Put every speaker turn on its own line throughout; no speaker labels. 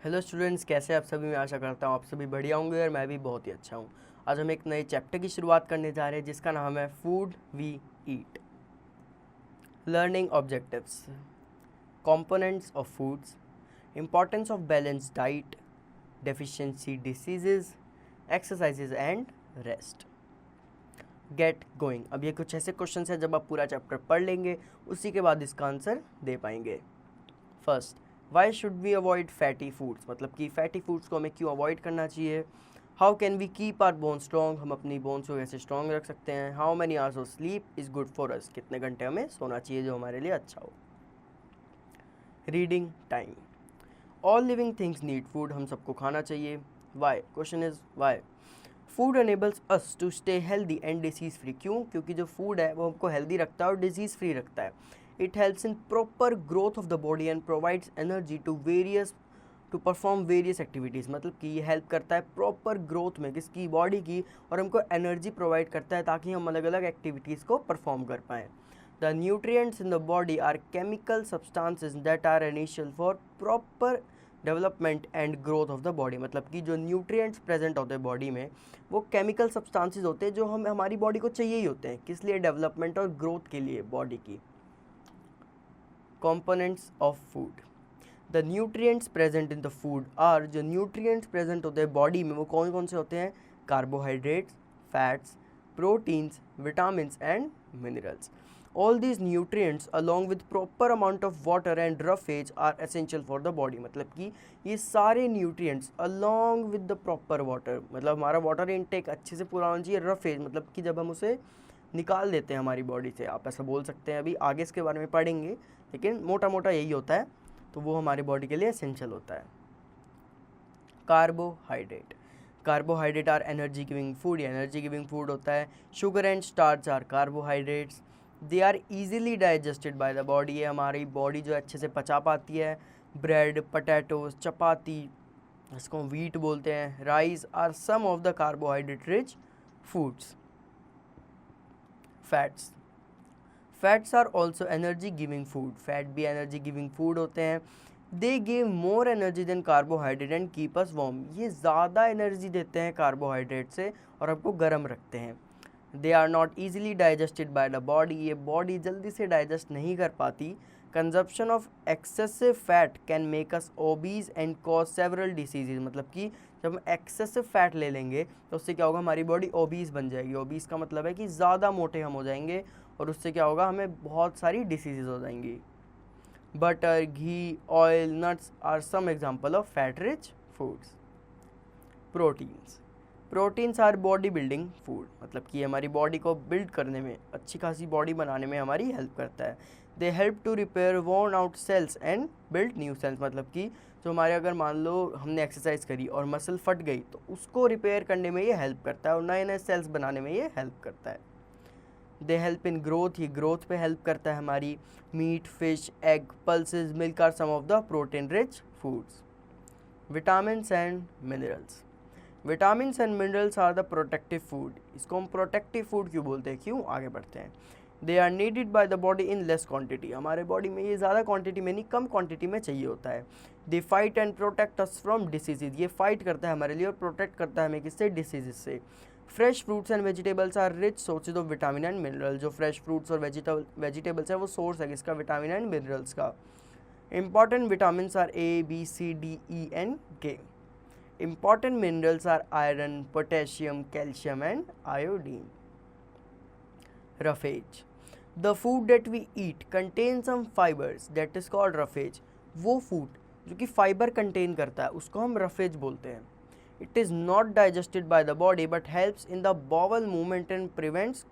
Hello students, कैसे आप सभी। मैं आशा करता हूँ आप सभी बढ़िया होंगे और मैं भी बहुत ही अच्छा हूँ। आज हम एक नए चैप्टर की शुरुआत करने जा रहे हैं जिसका नाम है food we eat. Learning objectives, components of foods, importance of balanced diet, deficiency diseases, exercises and rest. Get going. अब ये कुछ ऐसे क्वेश्चन है जब आप पूरा चैप्टर पढ़ लेंगे उसी के बाद इसका आंसर दे पाएंगे। First, why should we avoid fatty foods, मतलब कि फैटी फूड्स को हमें क्यों अवॉइड करना चाहिए। How can we keep our bone strong, हम अपनी बोन्स को कैसे स्ट्रॉन्ग रख सकते हैं। How many hours of sleep is good for us, कितने घंटे हमें सोना चाहिए जो हमारे लिए अच्छा हो। Reading time. All living things need food, हम सबको खाना चाहिए। Why, question is why. Food enables us to stay healthy and disease free, क्यों? क्योंकि जो फूड है वो हमको हेल्दी रखता है और डिजीज़ फ्री रखता है। It helps in proper growth of the body and provides energy to perform various activities, मतलब कि ये हेल्प करता है प्रॉपर ग्रोथ में किसकी, बॉडी की, और हमको एनर्जी प्रोवाइड करता है ताकि हम अलग अलग एक्टिविटीज़ को परफॉर्म कर पाएँ। The nutrients in the body are chemical substances that are essential for proper development and growth of the body, मतलब कि जो न्यूट्रिएंट्स प्रेजेंट होते हैं बॉडी में वो केमिकल सब्सटेंसेस होते हैं जो हम हमारी बॉडी को चाहिए ही होते हैं, किस लिए, डेवलपमेंट और ग्रोथ के लिए बॉडी की। Components of food. The nutrients present in the food are, जो न्यूट्रिएंट्स प्रेजेंट होते हैं बॉडी में वो कौन कौन से होते हैं। Carbohydrates, fats, proteins, vitamins and minerals. All these nutrients along with proper amount of water and roughage are essential for the body, मतलब कि ये सारे nutrients along with the proper water, मतलब हमारा water intake अच्छे से पूरा होना चाहिए। roughage मतलब कि जब हम उसे निकाल देते हैं हमारी बॉडी से, आप ऐसा बोल सकते हैं। अभी आगे इसके बारे में पढ़ेंगे लेकिन मोटा मोटा यही होता है, तो वो हमारी बॉडी के लिए एसेंशियल होता है। Carbohydrate. Carbohydrate are energy giving food, ये एनर्जी गिविंग फूड होता है। Sugar and starch are carbohydrates. They are easily digested by the body, ये हमारी बॉडी जो अच्छे से पचा पाती है। ब्रेड, पटैटोज, चपाती, इसको वीट बोलते हैं, rice are some of the carbohydrate rich foods. Fats. Fats are also energy giving food, fat भी एनर्जी गिविंग फूड होते हैं। They give more energy than carbohydrate and keep us warm, ये ज़्यादा energy देते हैं carbohydrate से और आपको गर्म रखते हैं। They are not easily digested by the body, ये बॉडी जल्दी से डाइजेस्ट नहीं कर पाती। Consumption of excessive fat can make us obese and cause several diseases, मतलब कि जब हम एक्सेसिव फैट ले लेंगे तो उससे क्या होगा, हमारी बॉडी ओबीज बन जाएगी। ओबीज का मतलब है कि ज़्यादा मोटे हम हो जाएंगे और उससे क्या होगा, हमें बहुत सारी डिसीजेज हो जाएंगी। Butter, ghee, oil, nuts are some example of fat rich foods. Proteins. Proteins are body building food, मतलब कि हमारी बॉडी को बिल्ड करने में, अच्छी खासी बॉडी बनाने में हमारी हेल्प करता है। They help to repair worn out cells and build new cells, मतलब कि जो हमारे, अगर मान लो हमने एक्सरसाइज करी और मसल फट गई तो उसको रिपेयर करने में ये हेल्प करता है और नए नए सेल्स बनाने में ये हेल्प करता है। दे हेल्प इन ग्रोथ, ये ग्रोथ पे हेल्प करता है हमारी। Meat, fish, egg, pulses, milk are some of the protein rich foods. Vitamins and minerals. Vitamins and minerals are the protective food, इसको हम प्रोटेक्टिव फूड क्यों बोलते हैं, क्यों, आगे बढ़ते हैं। They are needed by the body in less quantity, हमारे बॉडी में ये ज़्यादा क्वांटिटी में नहीं, कम क्वांटिटी में चाहिए होता है। They fight and protect us from diseases, ये फाइट करता है हमारे लिए और प्रोटेक्ट करता है हमें किससे, डिसीजेज से। Fresh fruits and vegetables are rich sources of vitamin and mineral, जो फ्रेश फ्रूट्स और वेजिटेबल्स है वो सोर्स है किसका, विटामिन एंड मिनरल्स का। Important vitamins are A, B, C, D, E and K. Important minerals are iron, potassium, calcium and iodine. Roughage. The food that we eat contains some fibers that is called roughage. वो food जो कि fiber contain करता है उसको हम roughage बोलते हैं। It is not digested by the body but helps in the bowel movement and prevents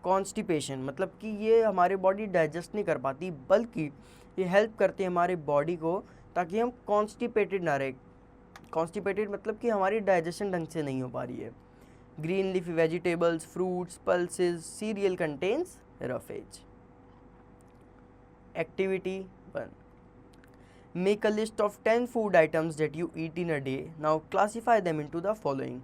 constipation, मतलब कि ये हमारे बॉडी डाइजेस्ट नहीं कर पाती बल्कि ये हेल्प करती है हमारे बॉडी को ताकि हम कॉन्स्टिपेटेड ना रहे। कॉन्स्टिपेटेड मतलब कि हमारी डाइजेशन ढंग से नहीं हो पा रही है। Green leafy vegetables, fruits, pulses, serial contains roughage. Activity 1, make a list of 10 food items that you eat in a day, now classify them into the following.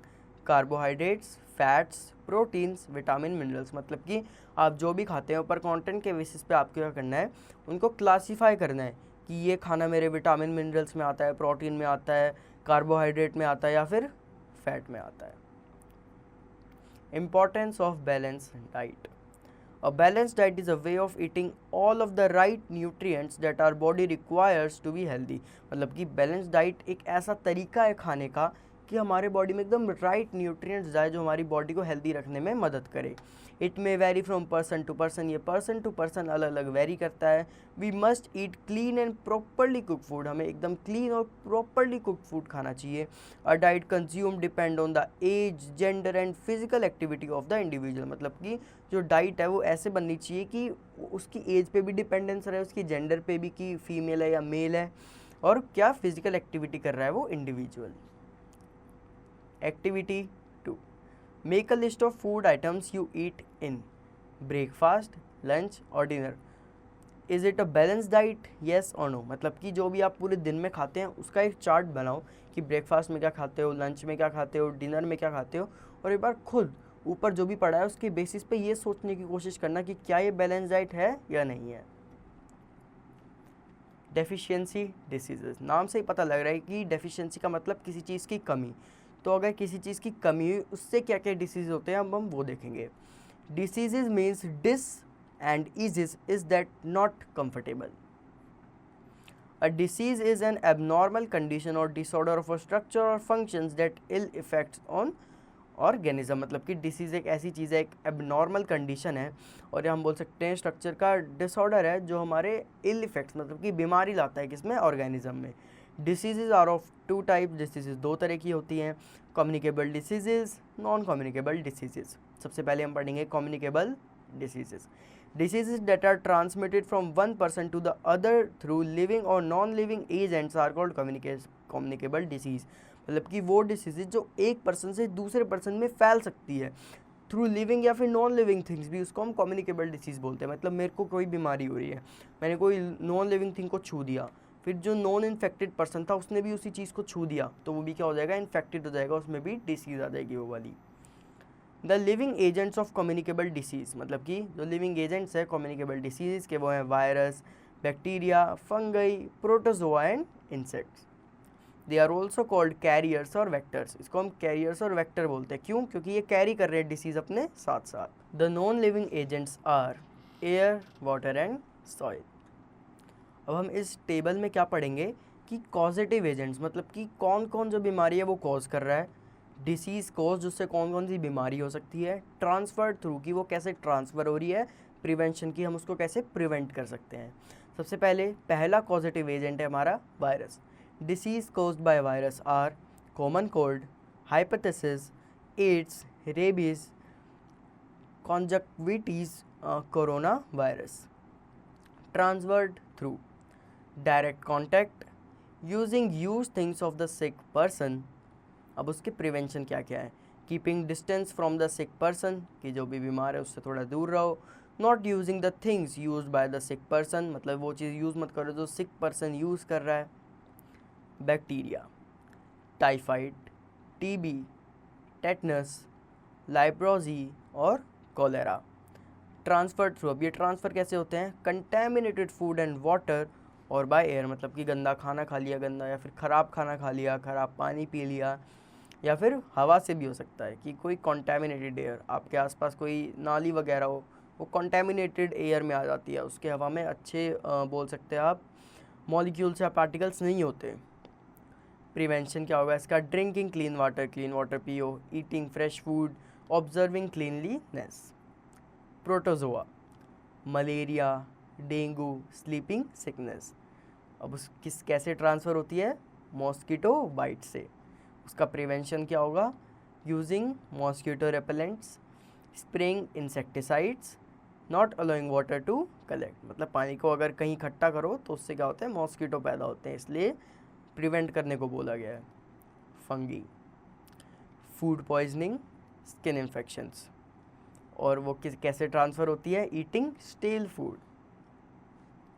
Carbohydrates, fats, proteins, vitamin, minerals, मतलब कि आप जो भी खाते हैं ऊपर content के basis पे आपको क्या करना है, उनको क्लासीफाई करना है कि ये खाना मेरे विटामिन मिनरल्स में आता है, प्रोटीन में आता है, कार्बोहाइड्रेट में आता है या फिर फैट में आता है। Importance of balanced diet. A balanced diet is a way of eating all of the right nutrients that our body requires to be healthy. मतलब कि बैलेंस डाइट एक ऐसा तरीका है खाने का कि हमारे बॉडी में एकदम राइट न्यूट्रिएंट्स जाए जो हमारी बॉडी को हेल्दी रखने में मदद करे। It may vary from person to person, ये पर्सन टू पर्सन अलग अलग वेरी करता है। We must eat clean and properly cook food, हमें एकदम क्लीन और प्रॉपरली कुक फूड खाना चाहिए। A diet consume depend on the age, gender and physical activity of the individual. मतलब कि जो डाइट है वो ऐसे बननी चाहिए कि उसकी एज पे भी डिपेंडेंस रहे, उसकी जेंडर पे भी कि फीमेल है या मेल है, और क्या फिजिकल एक्टिविटी कर रहा है वो individual. Activity 2. Make a list of food items you eat in breakfast, lunch or dinner. Is it a balanced diet? Yes or no? मतलब कि जो भी आप पूरे दिन में खाते हैं उसका एक चार्ट बनाओ कि ब्रेकफास्ट में क्या खाते हो, लंच में क्या खाते हो, डिनर में क्या खाते हो, और एक बार खुद ऊपर जो भी पड़ा है उसके बेसिस पे ये सोचने की कोशिश करना कि क्या ये बैलेंस डाइट है या नहीं है। डेफिशिएंसी डिसीजेस, नाम से ही पता लग रहा है कि डेफिशिएंसी का मतलब किसी चीज़ की कमी। तो अगर किसी चीज़ की कमी हुई उससे क्या क्या डिसीज़ होते हैं अब हम वो देखेंगे। Diseases means dis and is that not comfortable. A disease is an abnormal condition और डिसऑर्डर ऑफ अ स्ट्रक्चर और functions that ill effects on organism. मतलब कि डिसीज़ एक ऐसी चीज़ है, एक एबनॉर्मल कंडीशन है, और हम बोल सकते हैं स्ट्रक्चर का डिसऑर्डर है जो हमारे इल इफेक्ट्स मतलब कि बीमारी लाता है किसमें, ऑर्गेनिज्म में। Diseases are of two type, diseases दो तरह की होती हैं, communicable diseases, non communicable diseases. सबसे पहले हम पढ़ेंगे communicable diseases. Diseases that are transmitted from one person to the other through living और non living agents are called communicable disease. मतलब कि वो डिसीजेज जो एक पर्सन से दूसरे पर्सन में फैल सकती है थ्रू लिविंग या फिर नॉन लिविंग थिंग्स भी, उसको हम कम्युनिकेबल डिसीज़ बोलते हैं। मतलब मेरे को कोई बीमारी हो रही है, मैंने कोई नॉन लिविंग थिंग को छू दिया, फिर जो नॉन इन्फेक्टेड पर्सन था उसने भी उसी चीज़ को छू दिया, तो वो भी क्या हो जाएगा, इन्फेक्टेड हो जाएगा, उसमें भी डिसीज़ आ जाएगी वो वाली। The living agents of communicable disease, मतलब कि जो लिविंग एजेंट्स है कम्युनिकेबल डिसीज़ के वो हैं virus, bacteria, fungi, protozoa and insects. They are also called carriers और वेक्टर्स। इसको हम कैरियर्स और वेक्टर बोलते हैं, क्यों, क्योंकि ये कैरी कर रहे हैं डिसीज़ अपने साथ साथ। The non living agents are air, water and soil. अब हम इस टेबल में क्या पढ़ेंगे कि कॉजेटिव एजेंट्स, मतलब कि कौन कौन जो बीमारी है वो कॉज कर रहा है, डिसीज़ कॉज उससे कौन कौन सी बीमारी हो सकती है, ट्रांसफ़र थ्रू की वो कैसे ट्रांसफ़र हो रही है, प्रिवेंशन की हम उसको कैसे प्रिवेंट कर सकते हैं। सबसे पहले पहला कॉजेटिव एजेंट है हमारा virus. Disease caused by virus are common cold, hepatitis, AIDS, rabies, conjunctivitis, corona virus. Transferred through direct contact, using use things of the sick person. अब उसके प्रिवेंशन क्या क्या है, keeping distance from the sick person, कि जो भी बीमार है उससे थोड़ा दूर रहो। Not using the things use by the sick person, मतलब वो चीज़ यूज़ मत करो जो सिक पर्सन यूज़ कर रहा है। बैक्टीरिया, टाइफाइड, टीबी, टेटनस, लाइब्रोजी और कोलेरा। ट्रांसफ़र थ्रू, अब ये ट्रांसफ़र कैसे होते हैं, कंटेमिनेटेड फूड एंड वाटर और बाय एयर, मतलब कि गंदा खाना खा लिया, गंदा या फिर ख़राब खाना खा लिया, ख़राब पानी पी लिया, या फिर हवा से भी हो सकता है कि कोई कंटेमिनेटेड एयर, आपके आसपास कोई नाली वगैरह हो वो कंटेमिनेटेड एयर में आ जाती है, उसके हवा में अच्छे बोल सकते हैं आप मॉलिक्यूल्स या पार्टिकल्स नहीं होते। प्रिवेंशन क्या होगा इसका, ड्रिंकिंग क्लीन वाटर पियो, eating fresh food, observing cleanliness. Protozoa, malaria, dengue, sleeping sickness. अब उस कैसे ट्रांसफ़र होती है, मॉस्किटो बाइट से। उसका प्रिवेंशन क्या होगा, using mosquito repellents, spraying insecticides, not allowing water to collect, मतलब पानी को अगर कहीं इकट्ठा करो तो उससे क्या होता है, मॉस्किटो पैदा होते हैं, इसलिए प्रिवेंट करने को बोला गया है। Fungi, food poisoning, skin infections, और वो कैसे ट्रांसफ़र होती है, ईटिंग स्टेल फूड।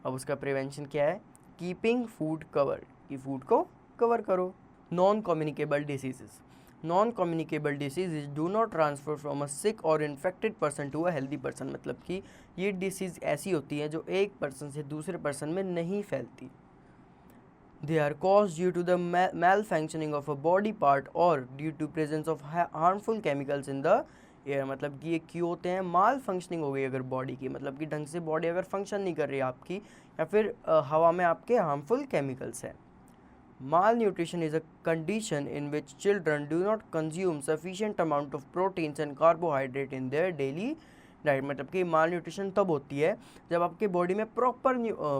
अब उसका प्रिवेंशन क्या है, कीपिंग फूड कवर, कि फूड को कवर करो। Non communicable diseases, non communicable diseases do not transfer from a sick और infected person to a healthy person, मतलब कि ये डिसीज़ ऐसी होती हैं जो एक पर्सन से दूसरे पर्सन में नहीं फैलती। They are caused due to the malfunctioning of a body part or due to presence of harmful chemicals in the air. मतलब कि ये क्यों होते हैं? माल फंक्शनिंग हो गई अगर बॉडी की, मतलब कि ढंग से बॉडी अगर फंक्शन नहीं कर रही है आपकी, या फिर हवा में आपके हार्मफुल केमिकल्स हैं. Malnutrition is a condition in which children do not consume sufficient amount of proteins and carbohydrate in their daily diet. मतलब कि माल न्यूट्रिशन तब होती है जब आपके बॉडी में प्रॉपर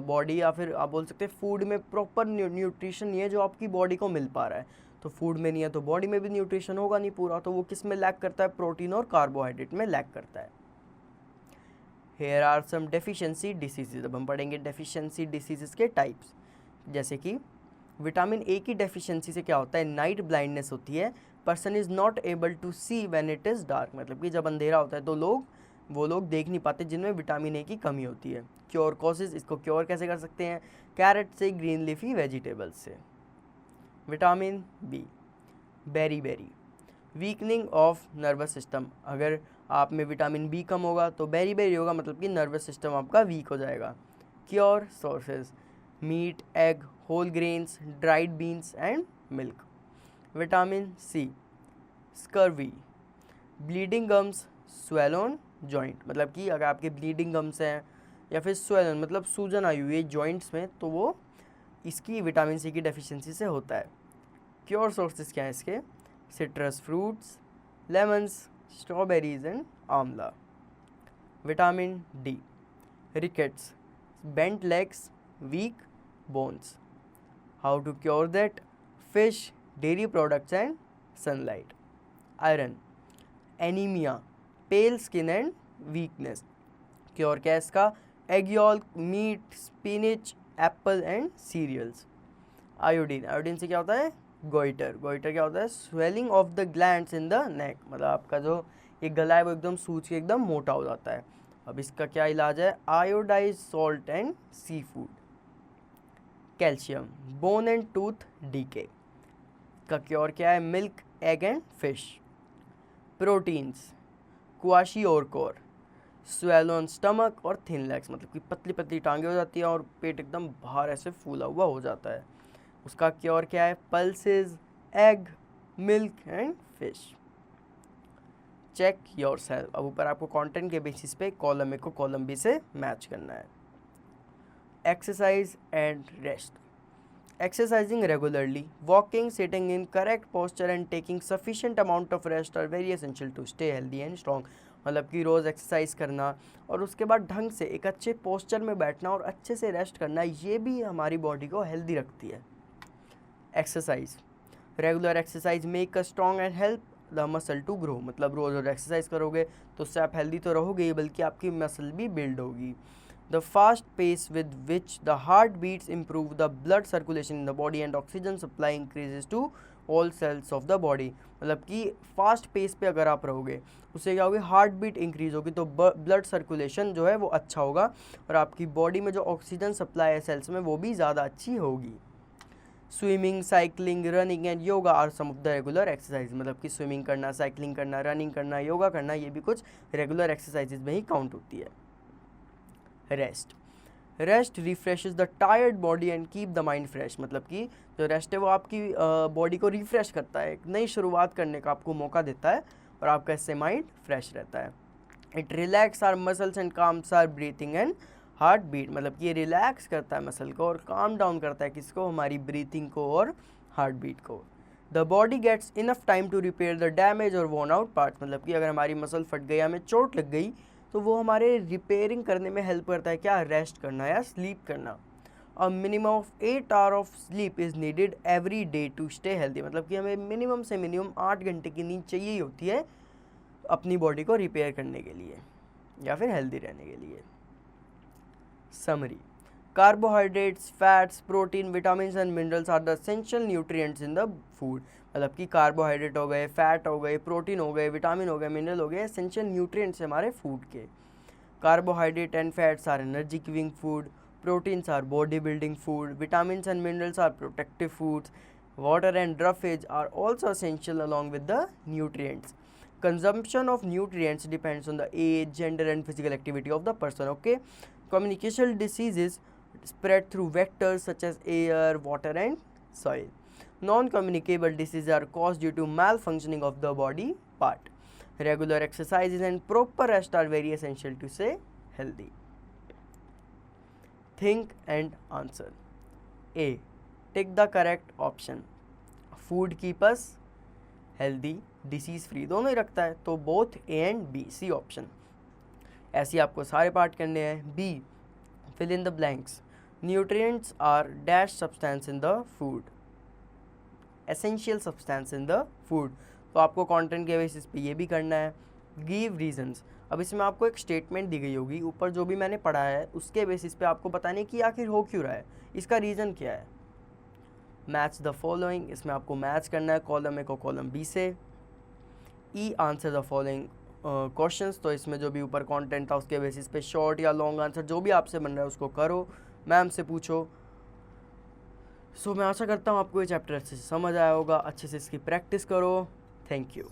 बॉडी या फिर आप बोल सकते हैं फूड में प्रॉपर न्यूट्रिशन नहीं है जो आपकी बॉडी को मिल पा रहा है. तो फूड में नहीं है तो बॉडी में भी न्यूट्रिशन होगा नहीं पूरा, तो वो किस में लैक करता है? प्रोटीन और कार्बोहाइड्रेट में लैक करता है. Here are some deficiency diseases. अब हम पढ़ेंगे डेफिशिएंसी डिसीजेज के टाइप्स. जैसे कि विटामिन ए की डेफिशिएंसी से क्या होता है? नाइट ब्लाइंडनेस होती है. Person is not able to see when it is dark. मतलब कि जब अंधेरा होता है तो वो लोग देख नहीं पाते जिनमें विटामिन ए की कमी होती है. क्योर कॉजेज, इसको क्योर कैसे कर सकते हैं? कैरेट से, ग्रीन लीफी वेजिटेबल्स से. Vitamin B, beri beri. Weakening of nervous system. अगर आप में विटामिन बी कम होगा तो बेरी बेरी होगा, मतलब कि नर्वस सिस्टम आपका वीक हो जाएगा. Cure sources, meat, egg, whole grains, dried beans and milk. Vitamin C, scurvy. Bleeding gums, swollen joint. मतलब कि अगर आपके ब्लीडिंग गम्स हैं या फिर स्वेलन मतलब सूजन आई हुई है जॉइंट्स में, तो वो इसकी विटामिन सी की डेफिशिएंसी से होता है. क्योर सोर्सेज क्या है इसके? Citrus fruits, lemons, strawberries and amla. Vitamin D, rickets, bent legs, weak bones. How to cure that? Fish, dairy products and sunlight. Iron, anaemia, pale skin and weakness. Cure क्या है इसका? Egg yolk, meat, spinach, apple and cereals. Iodine, iodine से क्या होता है? Goitre. Goitre क्या होता है? Swelling of the glands in the neck. मतलब आपका जो ये गला है वो एकदम सूज के एकदम मोटा हो जाता है. अब इसका क्या इलाज है? Iodised salt and sea food. Calcium, bone and tooth decay. का क्योर क्या है? Milk, egg and fish. Proteins, kwashiorkor, swollen stomach और थिन लेग्स. मतलब कि पतली पतली टांगे हो जाती हैं और पेट एकदम बाहर ऐसे फूला हुआ हो जाता है. उसका क्योर क्या है? Pulses, egg, milk and fish. Check yourself. अब ऊपर आपको कंटेंट के बेसिस पे कॉलम ए को कॉलम बी से मैच करना है. Exercise and rest. Exercising regularly, walking, sitting in correct posture and taking sufficient amount of rest are very essential to stay healthy and strong. मतलब कि रोज़ exercise करना और उसके बाद ढंग से एक अच्छे पोस्चर में बैठना और अच्छे से रेस्ट करना, ये भी हमारी बॉडी को हेल्दी रखती है. Exercise, regular exercise make a strong and help the muscle to grow. मतलब रोज़ रोज़ एक्सरसाइज करोगे तो उससे आप हेल्दी तो रहोगे ही बल्कि आपकी मसल भी बिल्ड होगी. The fast pace with which the heart beats improve the blood circulation in the body and oxygen supply increases to all cells of the body. मतलब कि फास्ट पेस पे अगर आप रहोगे उससे क्या होगी? हार्ट बीट इंक्रीज होगी तो ब्लड सर्कुलेशन जो है वो अच्छा होगा और आपकी बॉडी में जो ऑक्सीजन सप्लाई है सेल्स में वो भी ज़्यादा अच्छी होगी. Swimming, cycling, running and yoga are some of the regular exercise. मतलब कि स्विमिंग करना, साइकिलिंग करना, रनिंग करना, योगा करना, ये भी कुछ रेगुलर एक्सरसाइजेज में ही काउंट होती है. Rest, rest refreshes the tired body and keep the mind fresh. मतलब कि जो रेस्ट है वो आपकी बॉडी को रिफ्रेश करता है, एक नई शुरुआत करने का आपको मौका देता है और आपका इससे माइंड फ्रेश रहता है. It relax our muscles and calms our breathing and heartbeat. मतलब कि ये रिलैक्स करता है मसल को और काम डाउन करता है किसको? हमारी ब्रीथिंग को और हार्ट बीट को. The body gets enough time to repair the damage और वॉर्न आउट पार्ट्स. मतलब कि अगर हमारी मसल फट गई, हमें चोट लग गई, तो वो हमारे रिपेयरिंग करने में हेल्प करता है. क्या? रेस्ट करना या स्लीप करना. A minimum of 8 hour of sleep is needed every day to stay healthy. मतलब कि हमें मिनिमम से मिनिमम 8 घंटे की नींद चाहिए ही होती है अपनी बॉडी को रिपेयर करने के लिए या फिर हेल्दी रहने के लिए. Summary, carbohydrates, fats, protein, vitamin and minerals are the essential nutrients in the food. मतलब कि कार्बोहाइड्रेट हो गए, फैट हो गए, प्रोटीन हो गए, विटामिन हो गए, मिनरल हो गए, एसेंशियल न्यूट्रिएंट्स हमारे फूड के. Carbohydrate and fats are energy giving food, proteins are body building food, vitamins and minerals are protective foods, water and roughage are also essential along with the nutrients. Consumption of nutrients depends on the age, gender and physical activity of the person. Okay, communication diseases spread through vectors such as air, water and soil. Non-communicable diseases are caused due to malfunctioning of the body part. Regular exercises and proper rest are very essential to stay healthy. Think and answer. A. Take the correct option. Food keep us healthy, disease free, दोनों ही रखता है, तो both A and B, C option. ऐसे आपको सारे part करने हैं. B. Fill in the blanks. Nutrients are dash substance in the food. Essential substance in the food. तो आपको कंटेंट के बेसिस पे ये भी करना है. Give reasons. अब इसमें आपको एक स्टेटमेंट दी गई होगी, ऊपर जो भी मैंने पढ़ा है उसके बेसिस पे आपको बताने की आखिर हो क्यों रहा है, इसका रीज़न क्या है. Match the following. इसमें आपको मैच करना है कॉलम ए को कॉलम बी से. E. Answer the following questions. तो इसमें जो भी ऊपर कंटेंट था उसके बेसिस पे शॉर्ट या लॉन्ग आंसर जो भी आपसे बन रहा है उसको करो, मैम से पूछो. सो मैं आशा करता हूँ आपको ये चैप्टर अच्छे से समझ आया होगा. अच्छे से इसकी प्रैक्टिस करो. Thank you.